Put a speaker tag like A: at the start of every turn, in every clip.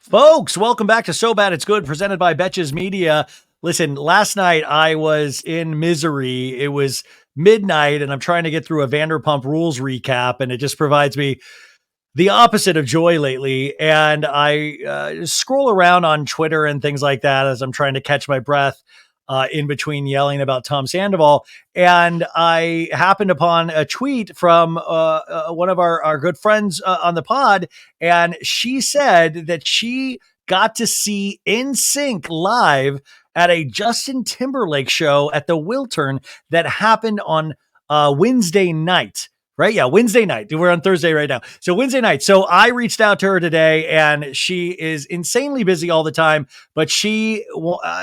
A: Folks, welcome back to So Bad It's Good, presented by Betches Media. Listen, last night I was in misery. It was midnight, and I'm trying to get through a Vanderpump Rules recap, and it just provides me the opposite of joy lately. And I scroll around on Twitter and things like that as I'm trying to catch my breath in between yelling about Tom Sandoval. And I happened upon a tweet from one of our good friends on the pod. And she said that she got to see NSYNC live at a Justin Timberlake show at the Wiltern that happened on Wednesday night. Right. Yeah. Wednesday night. We're on Thursday right now. So Wednesday night. So I reached out to her today, and she is insanely busy all the time, but she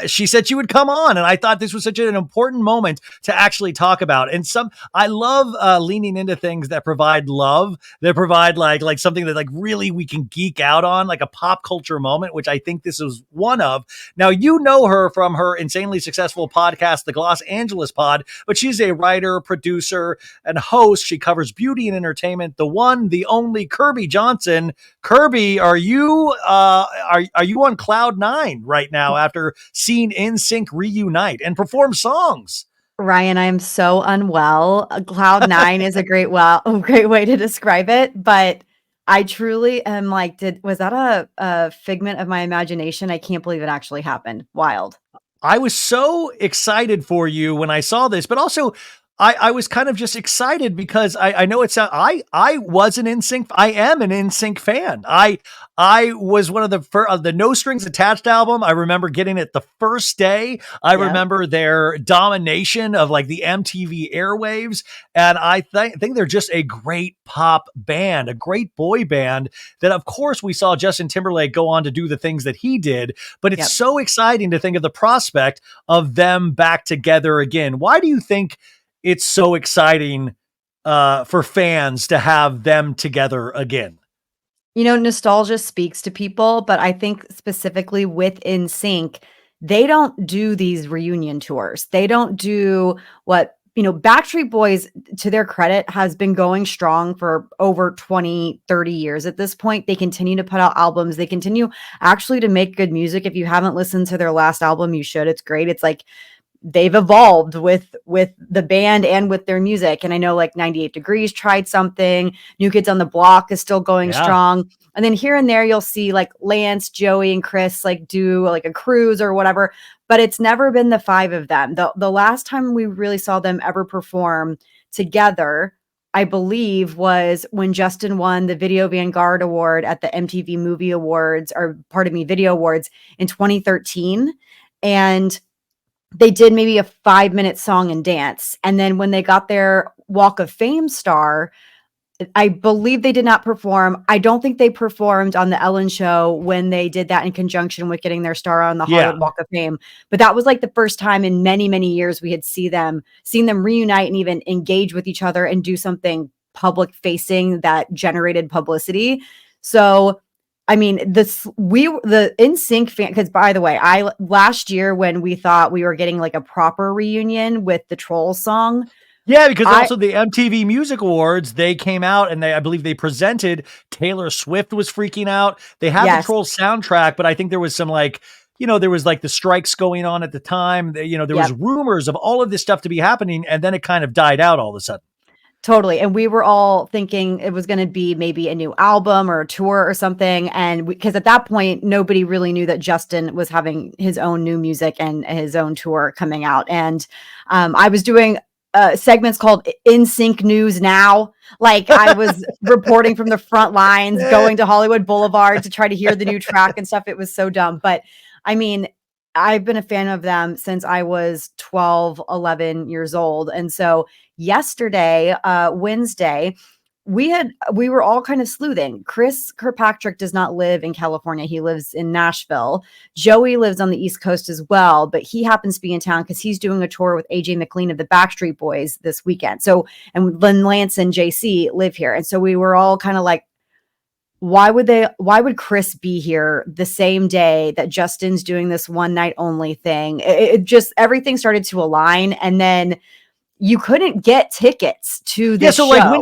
A: said she would come on. And I thought this was such an important moment to actually talk about. And I love leaning into things that provide love, that provide like something that like really we can geek out on, like a pop culture moment, which I think this is one of. Now, you know her from her insanely successful podcast, the Los Angeles Pod, but she's a writer, producer, and host. She covers beauty and entertainment. The one, the only Kirbie Johnson. Kirbie, are you on cloud nine right now after seeing NSYNC reunite and perform songs?
B: Ryan, I am so unwell. Cloud nine is a great way to describe it, but I truly am like, was that a figment of my imagination? I can't believe it actually happened. Wild.
A: I was so excited for you when I saw this, but also I was kind of just excited because I know I was an NSYNC. I am an NSYNC fan. I was one of the No Strings Attached album. I remember getting it the first day. I remember their domination of like the MTV airwaves. And I think they're just a great pop band, a great boy band that of course we saw Justin Timberlake go on to do the things that he did, but it's so exciting to think of the prospect of them back together again. Why do you think it's so exciting for fans to have them together again?
B: You know, nostalgia speaks to people, but I think specifically with NSYNC, they don't do these reunion tours. They don't do what, Backstreet Boys, to their credit, has been going strong for over 20, 30 years at this point. They continue to put out albums. They continue actually to make good music. If you haven't listened to their last album, you should. It's great. It's like they've evolved with the band and with their music. And I know like 98 Degrees tried something. New Kids on the Block is still going strong. And then here and there, you'll see like Lance, Joey, and Chris like do like a cruise or whatever, but it's never been the five of them. The last time we really saw them ever perform together, I believe, was when Justin won the Video Vanguard Award at the MTV Movie Awards, or pardon me, Video Awards in 2013. And they did maybe a 5-minute song and dance. And then when they got their Walk of Fame star, I believe they did not perform. I don't think they performed on the Ellen show when they did that in conjunction with getting their star on the Hollywood Walk of Fame. But that was like the first time in many, many years we had seen them reunite and even engage with each other and do something public facing that generated publicity. So I mean, the NSYNC fan, because by the way, last year when we thought we were getting like a proper reunion with the Trolls song.
A: Yeah, because also the MTV Music Awards, they came out and I believe they presented, Taylor Swift was freaking out. They had the Trolls soundtrack, but I think there was some like, there was like the strikes going on at the time. There was rumors of all of this stuff to be happening, and then it kind of died out all of a sudden.
B: Totally. And we were all thinking it was going to be maybe a new album or a tour or something. And because at that point, nobody really knew that Justin was having his own new music and his own tour coming out. And I was doing segments called NSYNC News Now. Like I was reporting from the front lines, going to Hollywood Boulevard to try to hear the new track and stuff. It was so dumb. But I mean, I've been a fan of them since I was 12, 11 years old. And so yesterday, Wednesday, we were all kind of sleuthing. Chris Kirkpatrick does not live in California. He lives in Nashville. Joey lives on the East Coast as well, but he happens to be in town because he's doing a tour with AJ McLean of the Backstreet Boys this weekend. So, and then Lance and JC live here. And so we were all kind of like, why would Chris be here the same day that Justin's doing this one night only thing? It just, everything started to align. And then you couldn't get tickets to this show.
A: Like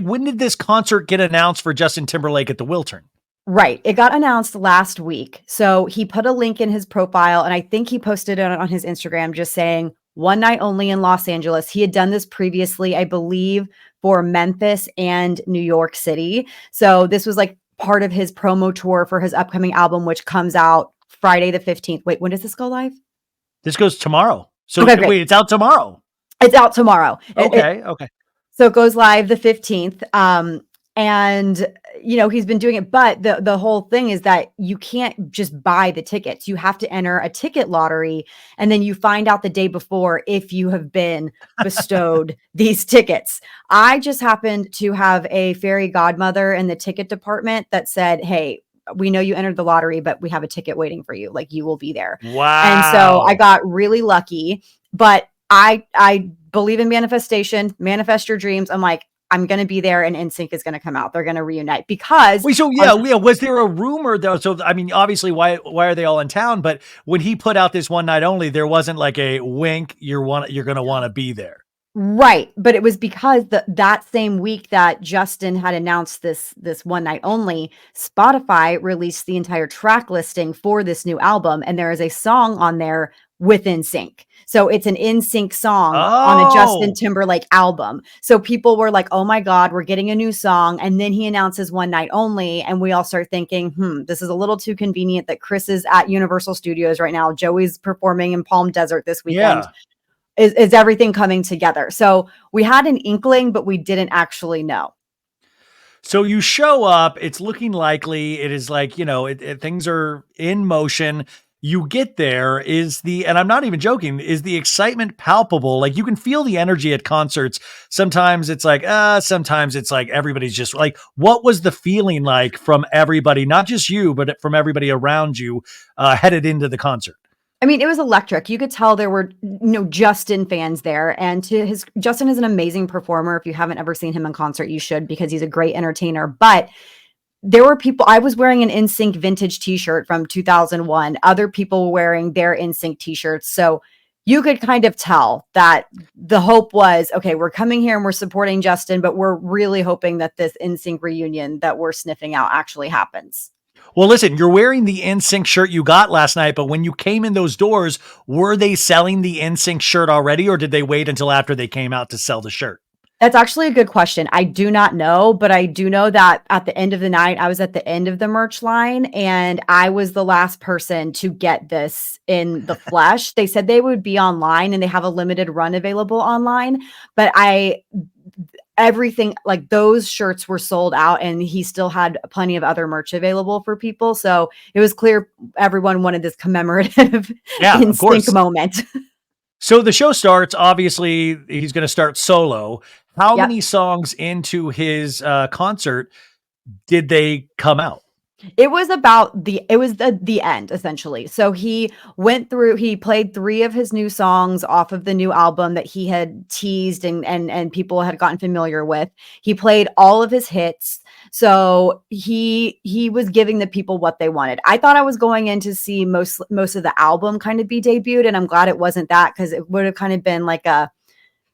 A: when did this concert get announced for Justin Timberlake at the Wiltern?
B: Right. It got announced last week. So he put a link in his profile, and I think he posted it on his Instagram just saying one night only in Los Angeles. He had done this previously, I believe, for Memphis and New York City. So this was like part of his promo tour for his upcoming album, which comes out Friday the 15th. Wait, when does this go live?
A: This goes tomorrow. So
B: Okay, great.
A: wait, it's out tomorrow.
B: It's out tomorrow.
A: Okay. Okay.
B: So it goes live the 15th. And he's been doing it, but the whole thing is that you can't just buy the tickets. You have to enter a ticket lottery, and then you find out the day before if you have been bestowed these tickets. I just happened to have a fairy godmother in the ticket department that said, "Hey, we know you entered the lottery, but we have a ticket waiting for you. Like, you will be there." And so I
A: Wow.
B: got really lucky, but I believe in manifestation, manifest your dreams. I'm like, I'm going to be there and NSYNC is going to come out. They're going to reunite because
A: Wait, so
B: on
A: yeah, was there a rumor though? So I mean, obviously, why are they all in town? But when he put out this one night only, there wasn't like a wink. You're gonna want to be there.
B: right, but it was because that same week that Justin had announced this one night only, Spotify released the entire track listing for this new album, and there is a song on there with NSYNC. So it's an NSYNC song on a Justin
A: Oh,
B: Timberlake album. So people were like, "Oh my God, we're getting a new song!" And then he announces one night only, and we all start thinking, this is a little too convenient that Chris is at Universal Studios right now. Joey's performing in Palm Desert this weekend.
A: yeah.
B: Is everything coming together? So we had an inkling, but we didn't actually know.
A: So you show up, it's looking likely. It is like, things are in motion. You get there, and I'm not even joking, is the excitement palpable? Like you can feel the energy at concerts. Sometimes it's like, sometimes it's like everybody's just like, what was the feeling like from everybody, not just you, but from everybody around you, headed into the concert?
B: I mean, it was electric. You could tell there were Justin fans there, and Justin is an amazing performer. If you haven't ever seen him in concert, you should, because he's a great entertainer. But there were people. I was wearing an NSYNC vintage T-shirt from 2001. Other people were wearing their NSYNC T-shirts, so you could kind of tell that the hope was, okay, we're coming here and we're supporting Justin, but we're really hoping that this NSYNC reunion that we're sniffing out actually happens.
A: Well, listen, you're wearing the NSYNC shirt you got last night, but when you came in those doors, were they selling the NSYNC shirt already, or did they wait until after they came out to sell the shirt?
B: That's actually a good question. I do not know, but I do know that at the end of the night, I was at the end of the merch line and I was the last person to get this in the flesh. They said they would be online and they have a limited run available online, but everything like those shirts were sold out and he still had plenty of other merch available for people. So it was clear everyone wanted this commemorative
A: Yeah,
B: in
A: of
B: sync
A: course.
B: moment.
A: So the show starts. Obviously, he's going to start solo. How
B: Yep.
A: many songs into his concert did they come out?
B: It was the end essentially. So he played 3 of his new songs off of the new album that he had teased and people had gotten familiar with. He played all of his hits. So he was giving the people what they wanted. I thought I was going in to see most of the album kind of be debuted, and I'm glad it wasn't that, because it would have kind of been like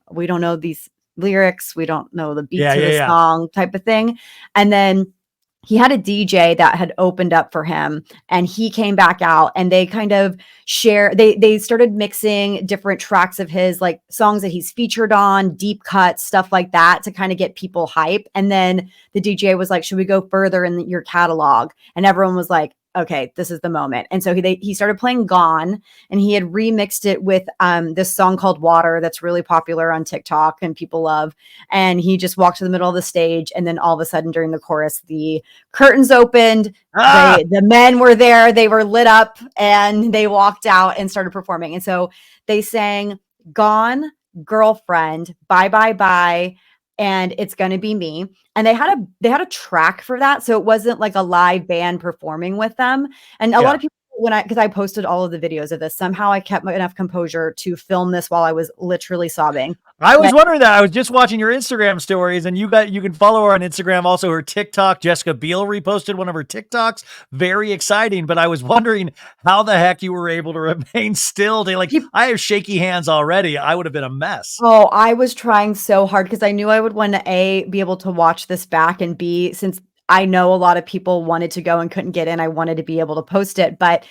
B: we don't know these lyrics, we don't know the beat
A: Yeah,
B: to
A: yeah,
B: the
A: yeah.
B: song type of thing. And then he had a DJ that had opened up for him and he came back out and they kind of they started mixing different tracks of his, like songs that he's featured on, deep cuts, stuff like that, to kind of get people hype. And then the DJ was like, "Should we go further in your catalog?" And everyone was like, "Okay, this is the moment." And so he started playing Gone, and he had remixed it with this song called Water that's really popular on TikTok and people love. And he just walked to the middle of the stage, and then all of a sudden during the chorus, the curtains opened.
A: Ah,
B: The men were there, they were lit up, and they walked out and started performing. And so they sang Gone, Girlfriend, Bye Bye Bye, and It's Gonna Be Me. And they had a track for that, so it wasn't like a live band performing with them. And a lot
A: yeah.
B: of people, because I posted all of the videos of this, somehow I kept enough composure to film this while I was literally sobbing.
A: I was wondering that. I was just watching your Instagram stories, and you can follow her on Instagram. Also, her TikTok. Jessica Biel reposted one of her TikToks. Very exciting. But I was wondering how the heck you were able to remain still. I have shaky hands already. I would have been a mess.
B: Oh, I was trying so hard because I knew I would want to A, be able to watch this back, and B, since I know a lot of people wanted to go and couldn't get in. I wanted to be able to post it, but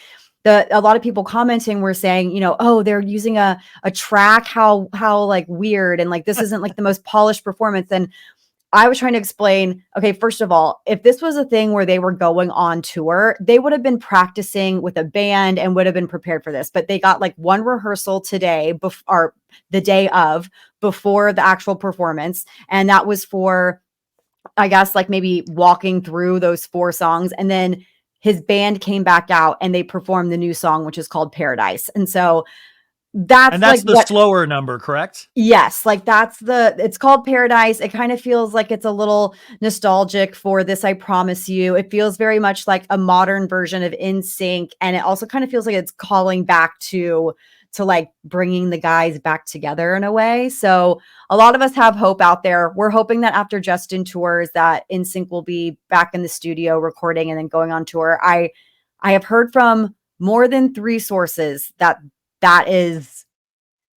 B: a lot of people commenting were saying, oh, they're using a track, how like weird, and like this isn't like the most polished performance. And I was trying to explain, okay, first of all, if this was a thing where they were going on tour, they would have been practicing with a band and would have been prepared for this. But they got like one rehearsal today or the day of, before the actual performance. And that was for, I guess, like maybe walking through those 4 songs. And then his band came back out and they performed the new song, which is called Paradise. And so that's like
A: the slower number, correct?
B: Yes, like it's called Paradise. It kind of feels like it's a little nostalgic for This I Promise You. It feels very much like a modern version of NSYNC, and it also kind of feels like it's calling back to like bringing the guys back together in a way. So a lot of us have hope out there. We're hoping that after Justin tours that NSYNC will be back in the studio recording and then going on tour. I have heard from more than 3 sources that is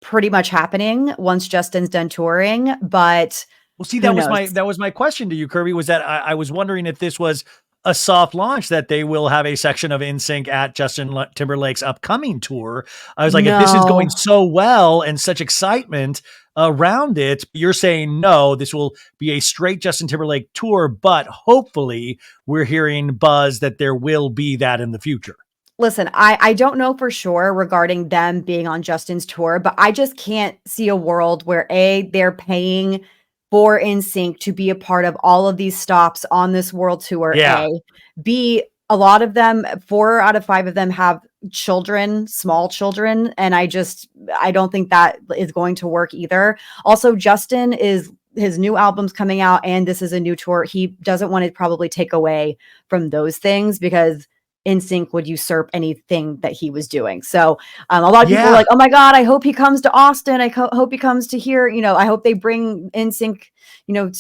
B: pretty much happening once Justin's done touring, but
A: well, see, that was my question to you, Kirbie, was that I was wondering if this was a soft launch, that they will have a section of NSYNC at Justin Timberlake's upcoming tour. I was like, if this is going so well and such excitement around it, you're saying no, this will be a straight Justin Timberlake tour, but hopefully we're hearing buzz that there will be that in the future.
B: Listen, I don't know for sure regarding them being on Justin's tour, but I just can't see a world where they're paying for NSYNC to be a part of all of these stops on this world tour.
A: Yeah.
B: B, a lot of them, 4 out of 5 of them have children, small children. And I don't think that is going to work either. Also, Justin his new album's coming out and this is a new tour. He doesn't want to probably take away from those things because NSYNC would usurp anything that he was doing. So a lot of people were like, oh my God, I hope he comes to Austin. I hope he comes to here. I hope they bring NSYNC,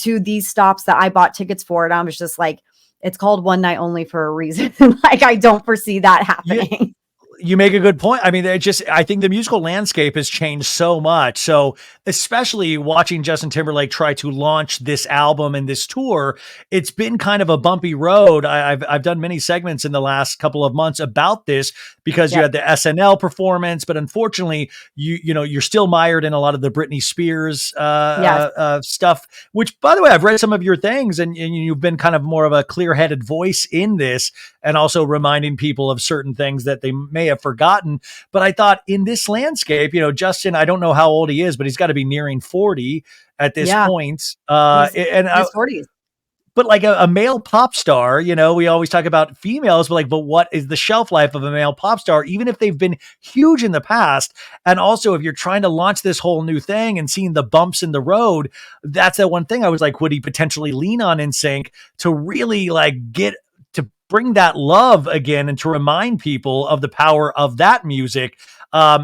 B: to these stops that I bought tickets for. And I was just like, it's called One Night Only for a reason. Like, I don't foresee that happening.
A: You make a good point. I mean, I think the musical landscape has changed so much. So especially watching Justin Timberlake try to launch this album and this tour, it's been kind of a bumpy road. I've done many segments in the last couple of months about this because you had the SNL performance, but unfortunately you're still mired in a lot of the Britney Spears stuff, which, by the way, I've read some of your things and you've been kind of more of a clear-headed voice in this and also reminding people of certain things that they may have forgotten. But I thought in this landscape, Justin, I don't know how old he is, but he's got to be nearing 40 at this point.
B: He's 40s.
A: But like a male pop star, we always talk about females, but what is the shelf life of a male pop star, even if they've been huge in the past? And also, if you're trying to launch this whole new thing and seeing the bumps in the road, that's the one thing I was like, would he potentially lean on NSYNC to really like bring that love again and to remind people of the power of that music?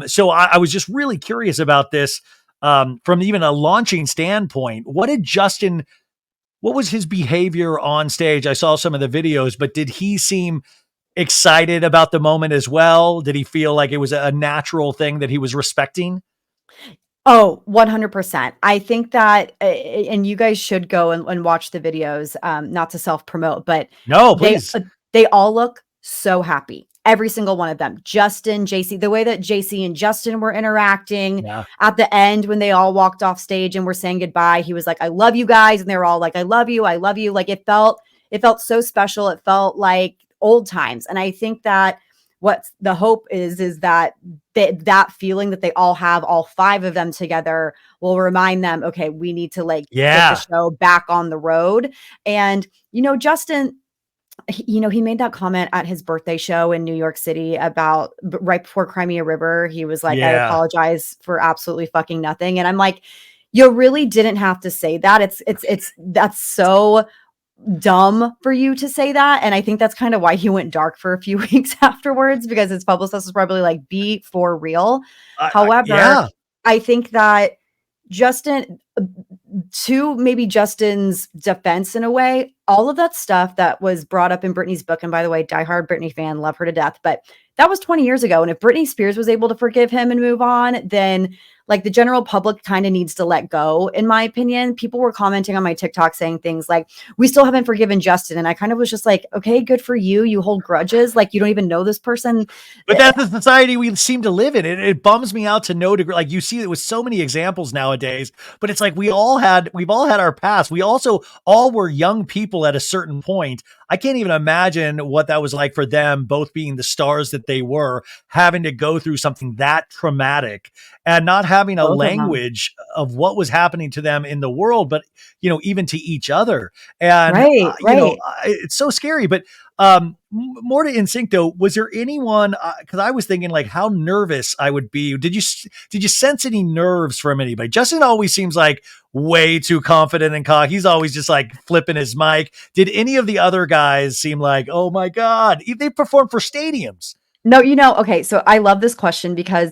A: So I was just really curious about this from even a launching standpoint. What was his behavior on stage? I saw some of the videos, but did he seem excited about the moment as well? Did he feel like it was a natural thing that he was respecting?
B: Oh, 100%. I think that, and you guys should go and watch the videos, not to self-promote, but
A: no, please.
B: They all look so happy. Every single one of them. Justin, JC, the way that JC and Justin were interacting at the end when they all walked off stage and were saying goodbye, he was like, I love you guys. And they were all like, I love you. I love you. Like it felt so special. It felt like old times. And I think that what the hope is that that feeling that they all have, all 5 of them together, will remind them, okay, we need to get the show back on the road. And, Justin, he made that comment at his birthday show in New York City about right before Crimea River. He was like, I apologize for absolutely fucking nothing. And I'm like, you really didn't have to say that. That's so dumb for you to say that. And I think that's kind of why he went dark for a few weeks afterwards, because his publicist was probably like, be for real. However, I think that Justin, to maybe Justin's defense in a way, all of that stuff that was brought up in Britney's book, and by the way, diehard Britney fan, love her to death, but that was 20 years ago. And if Britney Spears was able to forgive him and move on, then like the general public kind of needs to let go, in my opinion. People were commenting on my TikTok saying things like, we still haven't forgiven Justin. And I kind of was just like, okay, good for you. You hold grudges. Like you don't even know this person.
A: But that's the society we seem to live in. It bums me out to no degree. Like you see it with so many examples nowadays, but it's like we've all had our past. We also all were young people at a certain point. I can't even imagine what that was like for them, both being the stars that they were, having to go through something that traumatic and not having a
B: Both of them.
A: language of what was happening to them in the world, but even to each other. And
B: Right, right.
A: it's so scary. But more to NSYNC though, was there anyone? Because I was thinking like how nervous I would be. Did you sense any nerves from anybody? Justin always seems like way too confident and cocky. He's always just like flipping his mic. Did any of the other guys seem like, oh my god, they performed for stadiums?
B: No, okay. So I love this question because,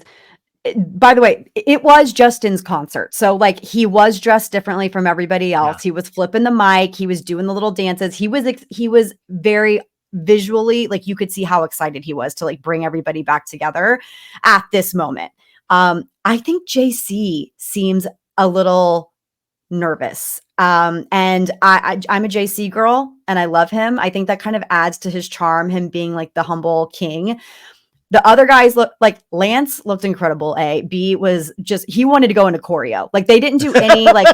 B: by the way, it was Justin's concert. So like he was dressed differently from everybody
A: Yeah,
B: else. He was flipping the mic. He was doing the little dances. He was very visually, like you could see how excited he was to like bring everybody back together at this moment. I think JC seems a little nervous. And I'm a JC girl and I love him. I think that kind of adds to his charm, him being like the humble king. The other guys look like Lance looked incredible. B was just, he wanted to go into choreo. Like they didn't do any, like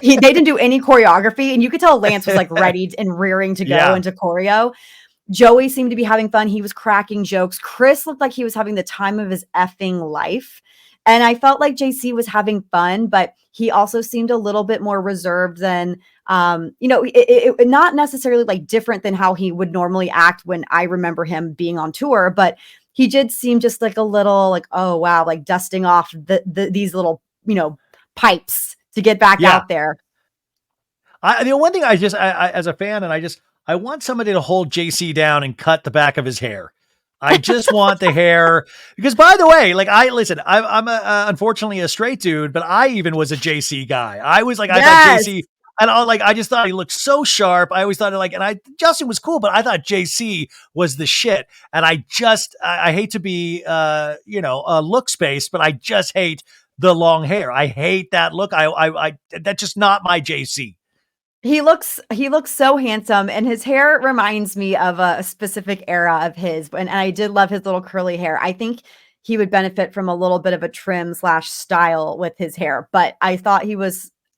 B: they didn't do any choreography. And you could tell Lance was like ready and rearing to go
A: yeah,
B: into choreo. Joey seemed to be having fun. He was cracking jokes. Chris looked like he was having the time of his effing life. And I felt like JC was having fun, but he also seemed a little bit more reserved than, not necessarily like different than how he would normally act when I remember him being on tour, but he did seem just like a little like, oh, wow, like dusting off these little, pipes to get back
A: yeah.
B: out there.
A: The one thing I as a fan, and I want somebody to hold JC down and cut the back of his hair. I just want the hair because, by the way, like I'm unfortunately a straight dude, but I even was a JC guy. I was like, I thought
B: Yes.
A: JC, and I just thought he looked so sharp. I always thought Justin was cool, but I thought JC was the shit. And I hate to be, look space, but I just hate the long hair. I hate that look. That's just not my JC.
B: He looks so handsome, and his hair reminds me of a specific era of his. And I did love his little curly hair. I think he would benefit from a little bit of a trim / style with his hair, but I thought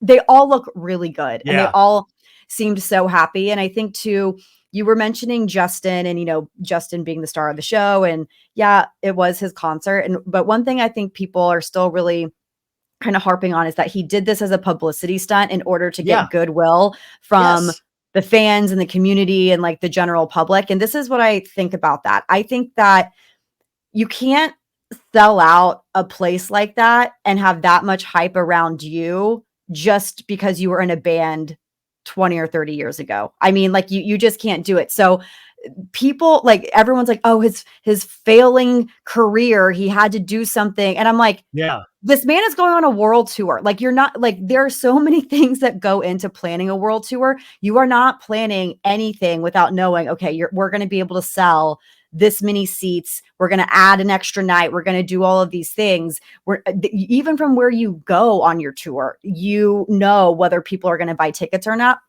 B: they all look really good and they
A: Yeah.
B: all seemed so happy. And I think too, you were mentioning Justin and, Justin being the star of the show, and yeah, it was his concert. But one thing I think people are still really kind of harping on is that he did this as a publicity stunt in order to
A: Yeah.
B: get goodwill from
A: Yes.
B: the fans and the community and like the general public. And this is what I think about that. I think that you can't sell out a place like that and have that much hype around you just because you were in a band 20 or 30 years ago. I mean, like you just can't do it. So people, like everyone's like, oh, his failing career, he had to do something. And I'm like,
A: Yeah.
B: this man is going on a world tour. Like you're not, like there are so many things that go into planning a world tour. You are not planning anything without knowing, okay, we're going to be able to sell this many seats. We're going to add an extra night. We're going to do all of these things. Even from where you go on your tour, whether people are going to buy tickets or not.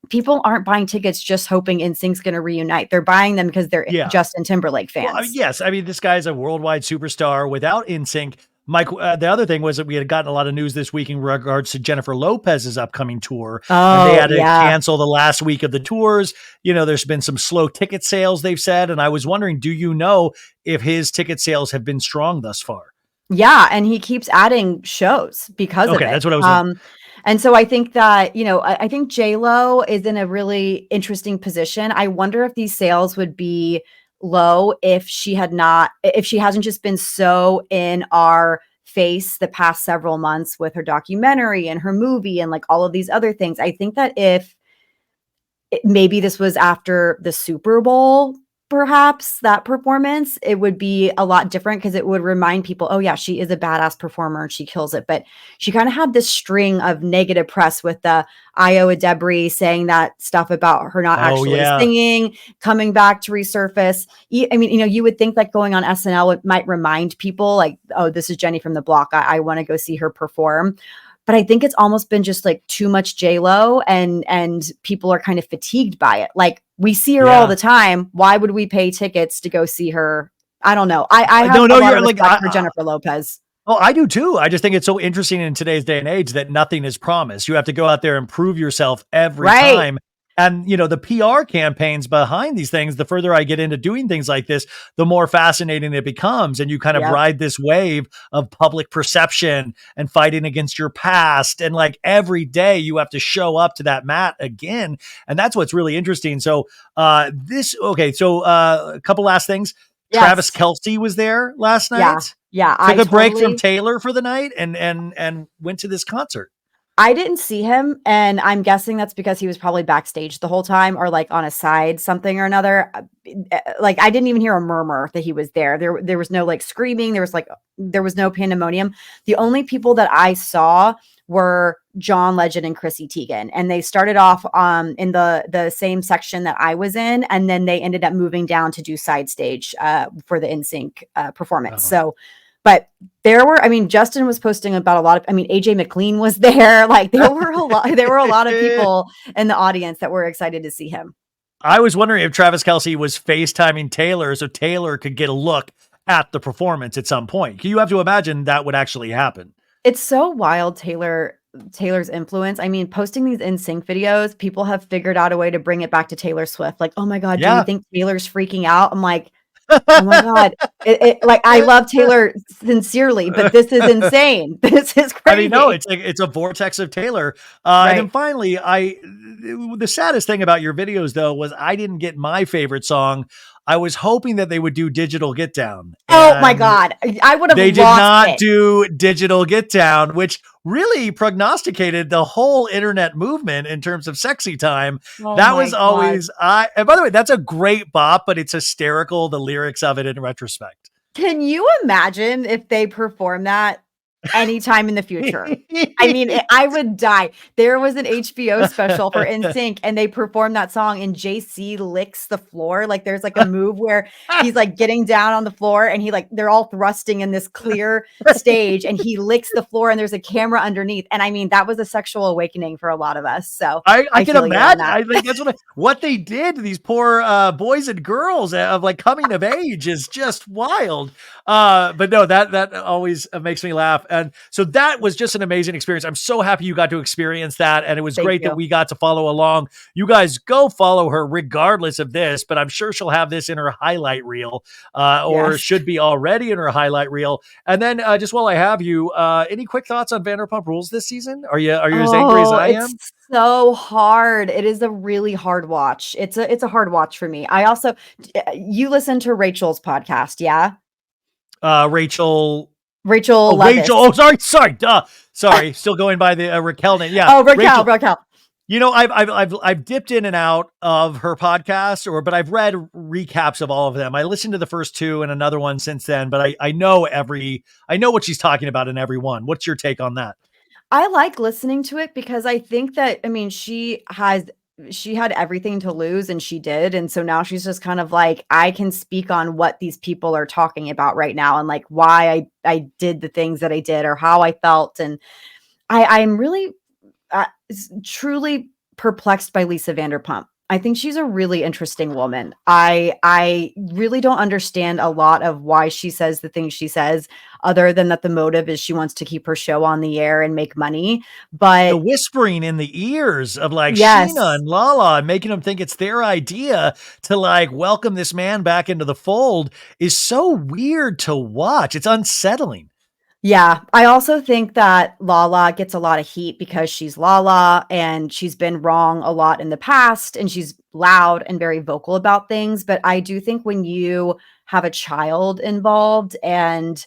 B: People aren't buying tickets just hoping NSYNC's going to reunite. They're buying them because they're
A: Yeah.
B: Justin Timberlake fans.
A: Well, yes. I mean, this guy's a worldwide superstar without NSYNC. Mike, the other thing was that we had gotten a lot of news this week in regards to Jennifer Lopez's upcoming tour. And they had to cancel the last week of the tours. There's been some slow ticket sales, they've said. And I was wondering, do you know if his ticket sales have been strong thus far?
B: Yeah. And he keeps adding shows because of it.
A: Okay, that's what I was
B: and so I think that, I think J-Lo is in a really interesting position. I wonder if these sales would be low if she hasn't just been so in our face the past several months with her documentary and her movie and like all of these other things. I think that if maybe this was after the Super Bowl perhaps that performance, it would be a lot different because it would remind people, oh yeah, she is a badass performer and she kills it. But she kind of had this string of negative press with the Iowa debris saying that stuff about her not
A: Oh
B: actually
A: yeah.
B: singing, coming back to resurface. I mean, you would think like going on SNL, it might remind people like, oh, this is Jenny from the block. I want to go see her perform. But I think it's almost been just like too much J-Lo and people are kind of fatigued by it. Like we see her all
A: Yeah.
B: the time. Why would we pay tickets to go see her? I don't know. I have
A: No,
B: a lot
A: you're
B: of
A: like,
B: respect for Jennifer Lopez.
A: oh, I do too. I just think it's so interesting in today's day and age that nothing is promised. You have to go out there and prove yourself every
B: Right.
A: time. And, the PR campaigns behind these things, the further I get into doing things like this, the more fascinating it becomes. And you kind of
B: Yep.
A: ride this wave of public perception and fighting against your past. And like every day you have to show up to that mat again. And that's what's really interesting. So, a couple last things.
B: Yes.
A: Travis Kelce was there last
B: Yeah.
A: night.
B: Yeah.
A: Took a break from Taylor for the night and went to this concert.
B: I didn't see him, and I'm guessing that's because he was probably backstage the whole time or like on a side something or another. Like I didn't even hear a murmur that he was there. There was no like screaming. There was no pandemonium. The only people that I saw were John Legend and Chrissy Teigen, and they started off in the same section that I was in, and then they ended up moving down to do side stage for the NSYNC performance. So. But Justin was posting about a lot of, AJ McLean was there. Like there were a lot of people in the audience that were excited to see him.
A: I was wondering if Travis Kelce was FaceTiming Taylor so Taylor could get a look at the performance at some point. You have to imagine that would actually happen.
B: It's so wild, Taylor's influence. I mean, posting these NSYNC videos, people have figured out a way to bring it back to Taylor Swift. Like, oh my God, do you think Taylor's freaking out? I'm like, oh my God. I love Taylor sincerely, but this is insane. This is crazy.
A: No, it's a vortex of Taylor. And then finally, the saddest thing about your videos though, was I didn't get my favorite song. I was hoping that they would do Digital Get Down.
B: Oh my God. I would have
A: They did not do Digital Get Down, which really prognosticated the whole internet movement in terms of sexy time. That was always, and by the way, that's a great bop, but it's hysterical, the lyrics of it in retrospect.
B: Can you imagine if they perform that anytime in the future? I would die. There was an HBO special for NSYNC and they performed that song and JC licks the floor. Like there's like a move where he's like getting down on the floor and they're all thrusting in this clear stage and he licks the floor and there's a camera underneath. And that was a sexual awakening for a lot of us. So
A: I can imagine. I think that's what they did to these poor boys and girls of like coming of age is just wild. But no, that always makes me laugh. And so that was just an amazing experience. I'm so happy you got to experience that. And it was great that we got to follow along. You guys go follow her regardless of this, but I'm sure she'll have this in her highlight reel or should be already in her highlight reel. And then just while I have you, any quick thoughts on Vanderpump Rules this season? Are you as angry as I am?
B: It's so hard. It is a really hard watch. It's a hard watch for me. I also, you listen to Rachel's podcast. Yeah.
A: Rachel.
B: Levis.
A: Rachel. Oh, sorry. Sorry. Still going by the Raquel name. Yeah.
B: Oh, Raquel.
A: I've dipped in and out of her podcast, but I've read recaps of all of them. I listened to the first two and another one since then, but I know what she's talking about in every one. What's your take on that?
B: I like listening to it because I think that, she had everything to lose and she did. And so now she's just kind of like, I can speak on what these people are talking about right now and like why I did the things that I did or how I felt. And I'm really truly perplexed by Lisa Vanderpump. I think she's a really interesting woman. I really don't understand a lot of why she says the things she says, other than that the motive is she wants to keep her show on the air and make money. But
A: the whispering in the ears of like Sheena and Lala and making them think it's their idea to like welcome this man back into the fold is so weird to watch. It's unsettling.
B: Yeah, I also think that Lala gets a lot of heat because she's Lala and she's been wrong a lot in the past and she's loud and very vocal about things. But I do think when you have a child involved and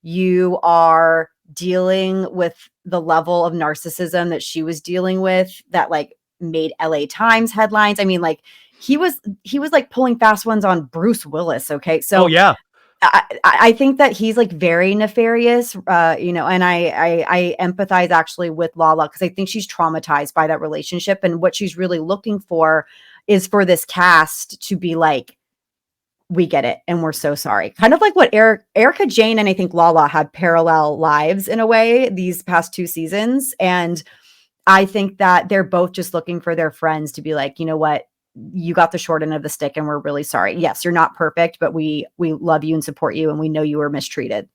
B: you are dealing with the level of narcissism that she was dealing with that like made LA Times headlines. he was like pulling fast ones on Bruce Willis. Okay.
A: Oh
B: So
A: yeah.
B: I think that he's like very nefarious, and I empathize actually with Lala because I think she's traumatized by that relationship. And what she's really looking for is for this cast to be like, we get it and we're so sorry. Kind of like what Erica Jane and I think Lala had parallel lives in a way these past 2 seasons. And I think that they're both just looking for their friends to be like, you know what, you got the short end of the stick and we're really sorry. Yes, you're not perfect, but we love you and support you and we know you were mistreated.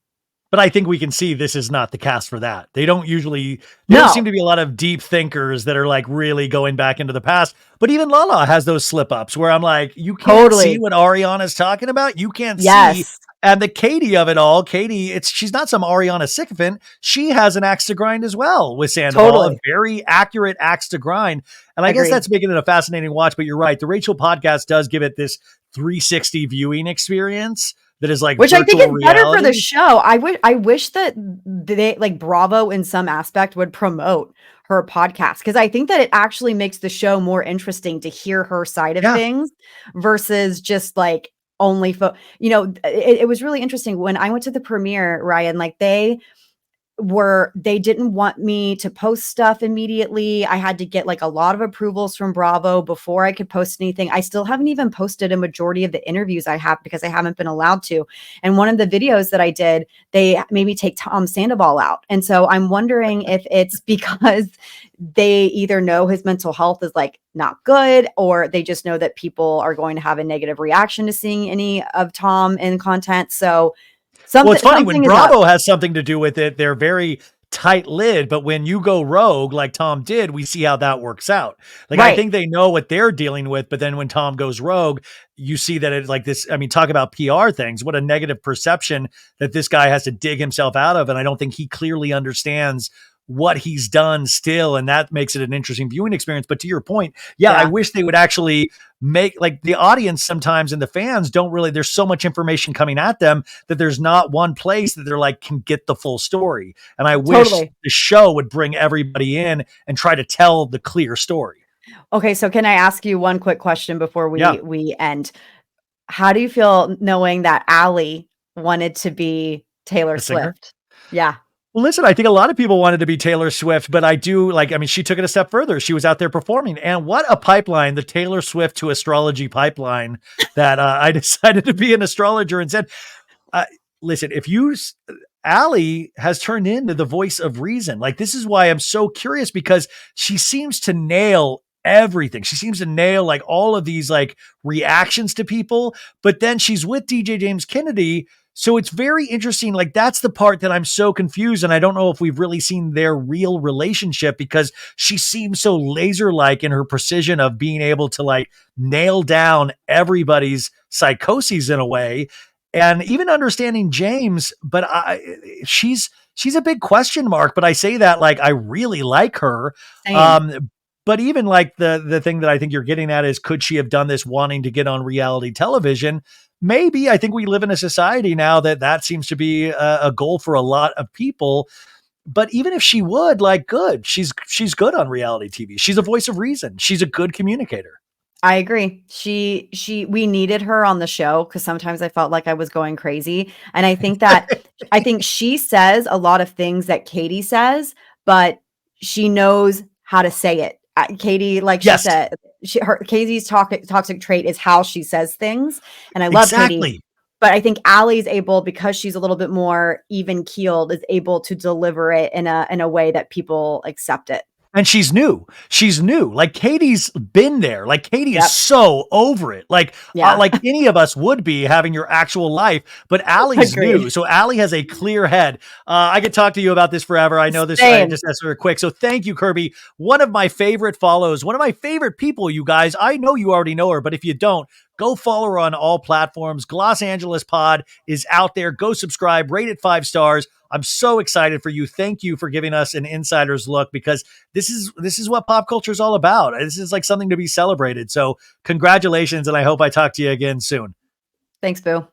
A: But I think we can see this is not the cast for that. They don't seem
B: No,
A: to be a lot of deep thinkers that are like really going back into the past. But even Lala has those slip ups where I'm like, you can't see
B: totally.
A: what Ariana's talking about. You can't see.
B: Yes,
A: And the Katie of it all, Katie, she's not some Ariana sycophant. She has an axe to grind as well with Sandoval, a
B: totally.
A: very accurate axe to grind. And I guess
B: Agreed.
A: that's making it a fascinating watch. But you're right. The Rachel podcast does give it this 360 viewing experience that is like
B: Which I think
A: virtual
B: is better for the
A: reality.
B: show. I wish that they like Bravo in some aspect would promote her podcast because I think that it actually makes the show more interesting to hear her side of
A: Yeah.
B: things versus just like only it was really interesting when I went to the premiere, Ryan, like they didn't want me to post stuff immediately. I had to get like a lot of approvals from Bravo before I could post anything. I still haven't even posted a majority of the interviews I have because I haven't been allowed to. And one of the videos that I did, they made me take Tom Sandoval out. And so I'm wondering if it's because they either know his mental health is like not good, or they just know that people are going to have a negative reaction to seeing any of Tom in content. So
A: Well, it's funny when
B: something is up.
A: Bravo has something to do with it. They're very tight lid, but when you go rogue like Tom did, we see how that works out. Like I
B: Right.
A: think they know what they're dealing with, but then when Tom goes rogue, you see that it's like this. I mean, talk about PR things. What a negative perception that this guy has to dig himself out of, and I don't think he clearly understands what he's done still, and that makes it an interesting viewing experience. But to your point, yeah, I
B: Yeah.
A: wish they would actually make like the audience sometimes and the fans don't really, there's so much information coming at them that there's not one place that they're like can get the full story. And I wish
B: Totally.
A: the show would bring everybody in and try to tell the clear story.
B: Okay, so can I ask you one quick question before
A: Yeah.
B: we end? How do you feel knowing that Allie wanted to be Taylor
A: The singer.
B: Swift? Yeah,
A: Well, listen, I think a lot of people wanted to be Taylor Swift, but I do like, I mean, she took it a step further. She was out there performing. And what a pipeline, the Taylor Swift to astrology pipeline that I decided to be an astrologer and said, uh, listen, Allie has turned into the voice of reason. Like, this is why I'm so curious because she seems to nail everything. She seems to nail like all of these like reactions to people, but then she's with DJ James Kennedy. So it's very interesting. Like, that's the part that I'm so confused. And I don't know if we've really seen their real relationship because she seems so laser like in her precision of being able to like nail down everybody's psychoses in a way and even understanding James, but she's a big question mark. But I say that like I really like her.
B: same.
A: But even like the thing that I think you're getting at is could she have done this wanting to get on reality television? Maybe. I think we live in a society now that seems to be a goal for a lot of people. But even if she would, like, good, she's good on reality TV. She's a voice of reason. She's a good communicator.
B: I agree. We needed her on the show because sometimes I felt like I was going crazy. And I think she says a lot of things that Katie says, but she knows how to say it. Katie, like she
A: Yes,
B: said, Katie's toxic trait is how she says things. And I love Katie,
A: exactly.
B: but I think Allie's able, because she's a little bit more even keeled, is able to deliver it in a way that people accept it.
A: And she's new. She's new. Like Katie's been there. Like Katie is
B: Yep.
A: so over it.
B: Yeah.
A: Like any of us would be having your actual life, but Allie's new.
B: Agreed.
A: So Allie has a clear head. I could talk to you about this forever. I know this. I
B: Same.
A: just asked her quick. So thank you, Kirbie. One of my favorite follows, one of my favorite people, you guys. I know you already know her, but if you don't, go follow her on all platforms. Los Angeles Pod is out there. Go subscribe, rate it 5 stars. I'm so excited for you. Thank you for giving us an insider's look because this is what pop culture is all about. This is like something to be celebrated. So congratulations. And I hope I talk to you again soon.
B: Thanks, Boo.